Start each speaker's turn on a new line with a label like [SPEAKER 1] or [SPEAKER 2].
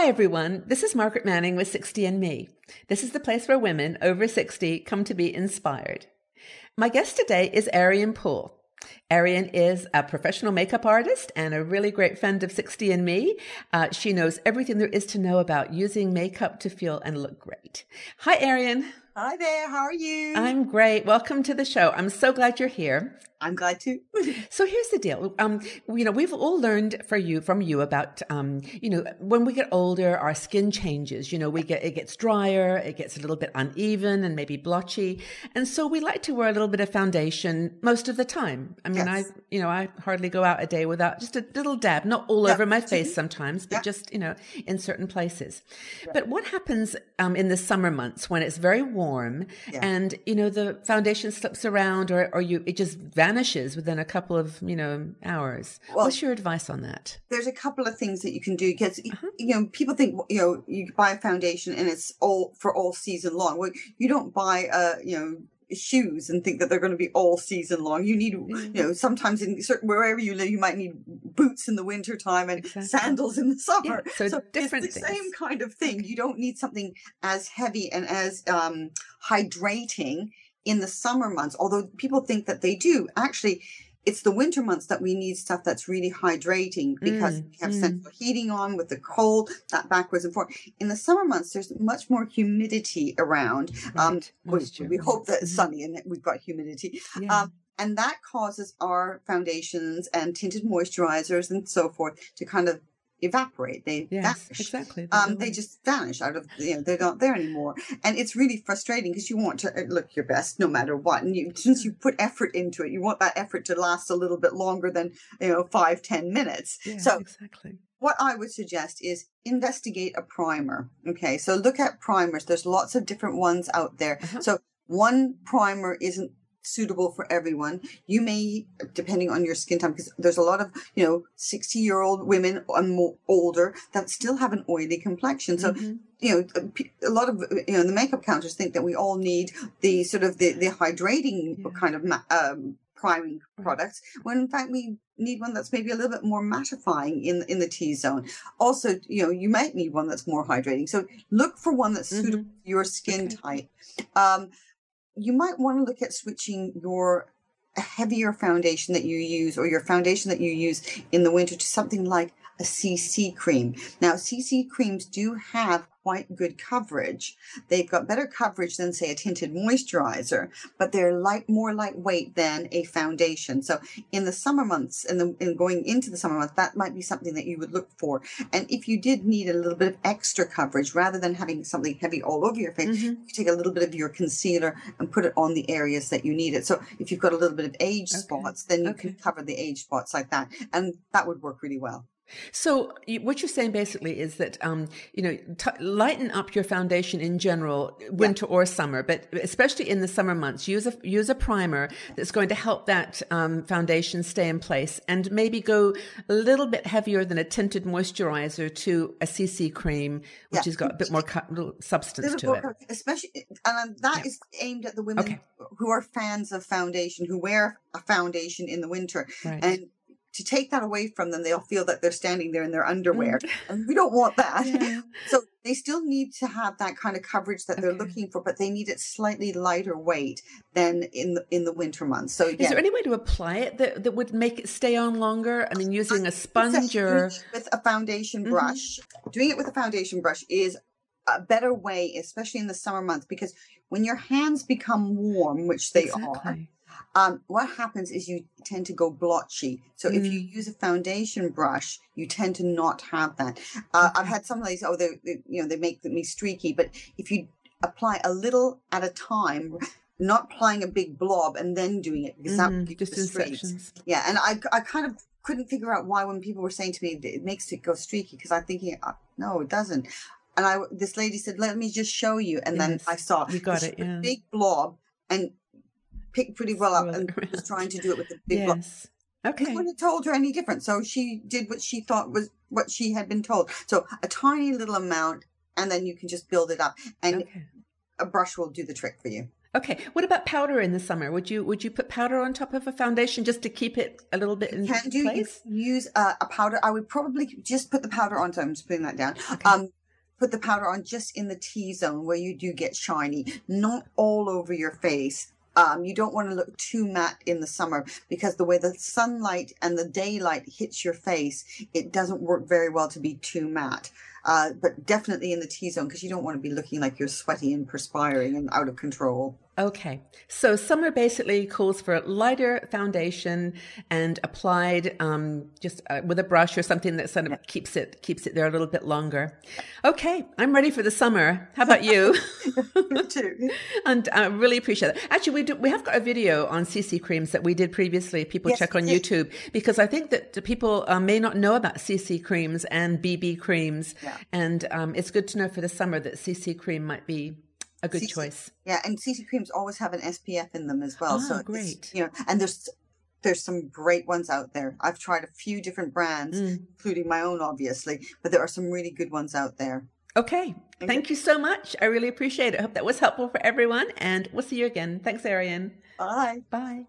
[SPEAKER 1] everyone. This is Margaret Manning with 60 and Me. This is the place where women over 60 come to be inspired. My guest today is Ariane Poole. Ariane is a professional makeup artist and a really great friend of 60 and Me. She knows everything there is to know about using makeup to feel and look great. Hi, Ariane.
[SPEAKER 2] Hi there. How are you?
[SPEAKER 1] I'm great. Welcome to the show. I'm so glad you're here.
[SPEAKER 2] I'm glad to.
[SPEAKER 1] So here's the deal. We've all learned from you about, when we get older, our skin changes. It gets drier, it gets a little bit uneven and maybe blotchy. And so we like to wear a little bit of foundation most of the time. I mean,
[SPEAKER 2] Yes.
[SPEAKER 1] I hardly go out a day without just a little dab, not all over my face sometimes, but just, in certain places. Right. But what happens, in the summer months when it's very warm and, the foundation slips around or it just vanishes within a couple of, hours. Well, what's your advice on that?
[SPEAKER 2] There's a couple of things that you can do because, people think, you buy a foundation and it's all for all season long. Well, you don't buy, shoes and think that they're going to be all season long. You need, sometimes in wherever you live, you might need boots in the winter time and sandals in the summer.
[SPEAKER 1] Yeah, so different
[SPEAKER 2] it's the
[SPEAKER 1] things.
[SPEAKER 2] same kind of thing. You don't need something as heavy and as hydrating in the summer months, although people think that they do. Actually, it's the winter months that we need stuff that's really hydrating because we have central heating on with the cold, that backwards and forth. In the summer months, there's much more humidity around.
[SPEAKER 1] Right.
[SPEAKER 2] We hope that it's sunny and we've got humidity.
[SPEAKER 1] Yeah.
[SPEAKER 2] And that causes our foundations and tinted moisturizers and so forth to kind of evaporate. They vanish.
[SPEAKER 1] Exactly.
[SPEAKER 2] They just vanish out of, they're not there anymore. And it's really frustrating because you want to look your best no matter what. And since you put effort into it, you want that effort to last a little bit longer than, 5-10 minutes.
[SPEAKER 1] Yeah,
[SPEAKER 2] so
[SPEAKER 1] exactly.
[SPEAKER 2] What I would suggest is investigate a primer. Okay. So look at primers. There's lots of different ones out there. So one primer isn't suitable for everyone. You may, depending on your skin type, because there's a lot of 60-year-old women and more older that still have an oily complexion. So a lot of the makeup counters think that we all need the sort of the hydrating kind of priming products, when in fact we need one that's maybe a little bit more mattifying in the T-zone. Also, you might need one that's more hydrating. So look for one that's suitable to your skin type. You might want to look at switching your heavier foundation that you use or your foundation that you use in the winter to something like a CC cream. Now, CC creams do have quite good coverage. They've got better coverage than, say, a tinted moisturizer, but they're more lightweight than a foundation. So in the summer months and going into the summer months, that might be something that you would look for. And if you did need a little bit of extra coverage, rather than having something heavy all over your face, you take a little bit of your concealer and put it on the areas that you need it. So if you've got a little bit of age spots, then you can cover the age spots like that. And that would work really well.
[SPEAKER 1] So what you're saying basically is that, lighten up your foundation in general, winter or summer, but especially in the summer months, use a primer that's going to help that foundation stay in place, and maybe go a little bit heavier than a tinted moisturizer to a CC cream, which has got a bit more substance to it.
[SPEAKER 2] Especially, and that is aimed at the women who are fans of foundation, who wear a foundation in the winter.
[SPEAKER 1] Right.
[SPEAKER 2] And to take that away from them, they'll feel that they're standing there in their underwear. And we don't want that. Yeah. So they still need to have that kind of coverage that they're looking for, but they need it slightly lighter weight than in the winter months. So
[SPEAKER 1] is there any way to apply it that would make it stay on longer? I mean, using a sponge or
[SPEAKER 2] with a foundation brush. Doing it with a foundation brush is a better way, especially in the summer months, because when your hands become warm, which they are, what happens is you tend to go blotchy. So if you use a foundation brush, you tend to not have that. I've had some ladies, they make me streaky, but if you apply a little at a time, not applying a big blob and then doing it, because that would give
[SPEAKER 1] just
[SPEAKER 2] the
[SPEAKER 1] in
[SPEAKER 2] streaks.
[SPEAKER 1] sections.
[SPEAKER 2] Yeah, and I kind of couldn't figure out why when people were saying to me it makes it go streaky, because I'm thinking, no, it doesn't. And this lady said, let me just show you. And then I saw
[SPEAKER 1] you got it,
[SPEAKER 2] a big blob and picked pretty well up and was trying to do it with the big blob.
[SPEAKER 1] Okay.
[SPEAKER 2] No one had told her any different. So she did what she thought was what she had been told. So a tiny little amount, and then you can just build it up. And a brush will do the trick for you.
[SPEAKER 1] Okay. What about powder in the summer? Would you put powder on top of a foundation just to keep it a little bit in place?
[SPEAKER 2] You can use a powder. I would probably just put the powder on. So I'm just putting that down. put the powder on just in the T-zone where you do get shiny, not all over your face. You don't want to look too matte in the summer because the way the sunlight and the daylight hits your face, it doesn't work very well to be too matte. But definitely in the T-zone because you don't want to be looking like you're sweaty and perspiring and out of control.
[SPEAKER 1] Okay. So summer basically calls for lighter foundation and applied just with a brush or something that sort of keeps it there a little bit longer. Okay. I'm ready for the summer. How about you?
[SPEAKER 2] Me too.
[SPEAKER 1] And I really appreciate it. Actually, we have got a video on CC creams that we did previously. People check on YouTube because I think that people may not know about CC creams and BB creams. Yeah. And it's good to know for the summer that CC cream might be a good choice.
[SPEAKER 2] Yeah, and CC creams always have an SPF in them as well.
[SPEAKER 1] Oh,
[SPEAKER 2] so
[SPEAKER 1] great.
[SPEAKER 2] And there's some great ones out there. I've tried a few different brands, including my own, obviously, but there are some really good ones out there.
[SPEAKER 1] Okay. Thank you so much. I really appreciate it. I hope that was helpful for everyone, and we'll see you again. Thanks, Ariane.
[SPEAKER 2] Bye.
[SPEAKER 1] Bye.